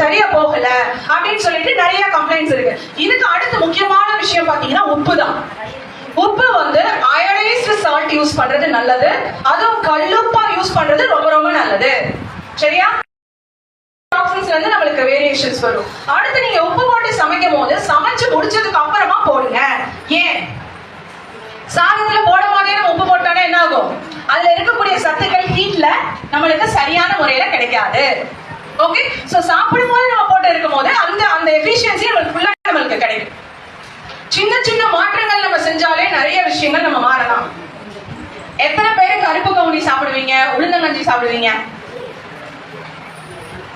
சரியா போகல அப்படின்னு சொல்லிட்டு நிறைய கம்ப்ளைண்ட்ஸ் இருக்கு. இதுக்கு அடுத்து முக்கியமான விஷயம் பாத்தீங்கன்னா உப்பு தான். உப்பு வந்து அயோடைஸ்டு சால்ட் யூஸ் பண்றது நல்லது, அதுவும் கல்லுப்பா யூஸ் பண்றது ரொம்ப ரொம்ப நல்லது. சரியா? டாக்ஸின்ஸ்ல இருந்து நம்மளுக்கு வேரியேஷன்ஸ் வரும். அடுத்து நீங்க உப்பு போட்டு சமைக்கும் போது சமைச்சு முடிச்சதுக்கு அப்புறமா போடுங்க. ஏன்? சாதத்துல போடும் போதே நம்ம உப்பு போட்டோம்னா என்ன ஆகும்? அதுல இருக்கக்கூடிய சத்துக்கள் ஹீட்ல நம்மளுக்கு சரியான முறையில கிடைக்காது. ஓகே, சோ சாப்பிடும் போது நம்ம போட்டு இருக்கும் போது அந்த அந்த எஃபிஷியன்சி நம்மளுக்கு ஃபுல்லா நம்மளுக்கு கிடைக்கும். சின்ன சின்ன மாற்றங்கள் நம்ம செஞ்சாலே நிறைய விஷயங்கள் நம்ம மாறலாம். எத்தனை பேர் கருப்பு கவுனி சாப்பிடுவீங்க, உளுந்தங்கஞ்சி சாப்பிடுவீங்க?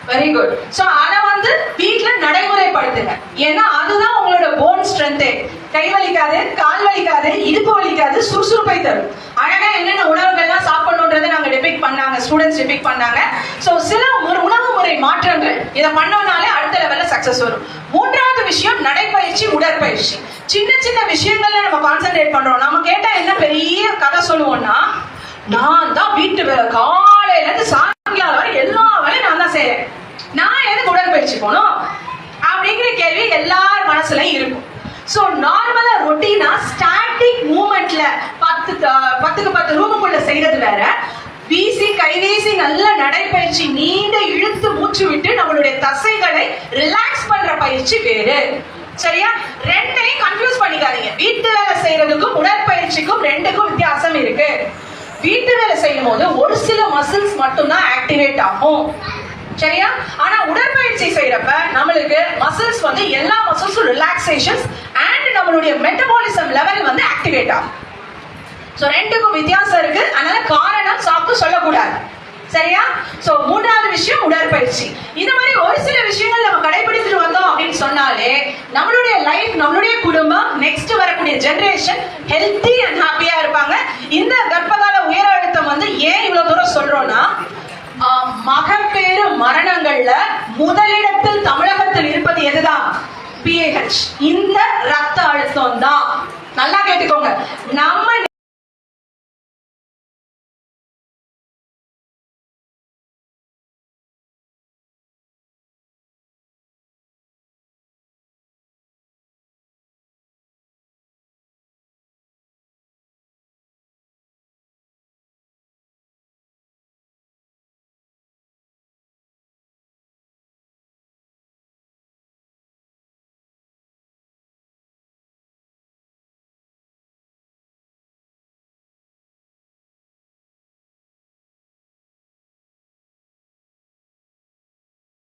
Very good. சோ அத வந்து வீட்ல நடைமுறைப்படுத்துங்க. ஏன்னா அதுதான் உங்களோட போன் ஸ்ட்ரென்த். கை வலிக்காது, கால் வலிக்காது, இடுப்பு வலிக்காது, சுறுசுறுப்பை தரும். அழகா என்னென்ன உணவுகள்லாம் சாப்பிடணும்ன்றதை நாங்க டெபிக் பண்ணாங்க, ஸ்டூடெண்ட்ஸ் டெபிக் பண்ணாங்க. சோ சில உணவு முறை மாற்றங்கள் இதை பண்ணோம்னாலே அடுத்த லெவல்ல சக்சஸ் வரும். மூன்றாவது விஷயம் நடைப்பயிற்சி, உடற்பயிற்சி. சின்ன சின்ன விஷயங்கள்ல நம்ம கான்சென்ட்ரேட் பண்றோம். நம்ம கேட்டா என்ன பெரிய கதை சொல்லுவோம்னா, நான் தான் வீட்டு வேலை காலையில இருந்து சாயங்காலம் வரை எல்லா வேலையும் நான் தான் செய்யறேன், நான் எதுக்கு உடற்பயிற்சி போனோம் அப்படிங்கிற கேள்வி எல்லார் மனசுலயும் இருக்கும். சோ நார்மலா ரொட்டீனா ஸ்டாட்டிக் மூவ்மெண்ட்ல 10 ரூமுக்குள்ள செய்யறது வேற, வீசி கைவீசி நல்ல நடைப்பயிற்சி, நீண்ட இழுத்து மூச்சு விட்டு நம்மளுடைய தசைகளை ரிலாக்ஸ் பண்ற பயிற்சி வேறு. சரியா? ரெண்டையும் கன்ஃபியூஸ் பண்ணிக்காதீங்க. வீட்டு வேலை செய்யறதுக்கும் உடற்பயிற்சிக்கும் ரெண்டுக்கும் வித்தியாசம் இருக்கு. வீட்டு வேலை செய்யும் போது ஒரு சில மசில்ஸ் மட்டும்தான் ஆக்டிவேட் ஆகும். சரியா? ஆனா உடற்பயிற்சி செய்யறப்ப நம்மளுக்கு மசில்ஸ் வந்து எல்லா மசில்ஸும் ரிலாக்ஸேஷன்ஸ் அண்ட் நம்மளுடைய மெட்டபாலிசம் லெவல் வந்து ஆக்டிவேட் ஆகும். சோ ரெண்டுக்கும் வித்தியாசம் இருக்கு. அதனால காரணம் சாப்பிட்டு சொல்லக்கூடாது. சரியா? சோ மூன்றாவது விஷயம் உடற்பயிற்சி. இந்த மாதிரி ஒரு சில விஷயங்கள் நம்ம கடைபிடித்து வந்தோம் அப்படின்னு சொன்னாலே நம்மளுடைய லைஃப், நம்மளுடைய குடும்பம், நெக்ஸ்ட் வரக்கூடிய ஜெனரேஷன் ஹெல்த்தி அண்ட் ஹாப்பியா இருப்பாங்க. இந்த கர்ப்பகால உயர் அழுத்தம் வந்து ஏன் இவ்வளவு தூரம் சொல்றோம்னா, மகப்பேறு மரணங்கள்ல முதலிடத்தில் தமிழகத்தில் இருப்பது எதுதான்? PAH. இந்த ரத்த அழுத்தம் தான். நல்லா கேட்டுக்கோங்க. நம்ம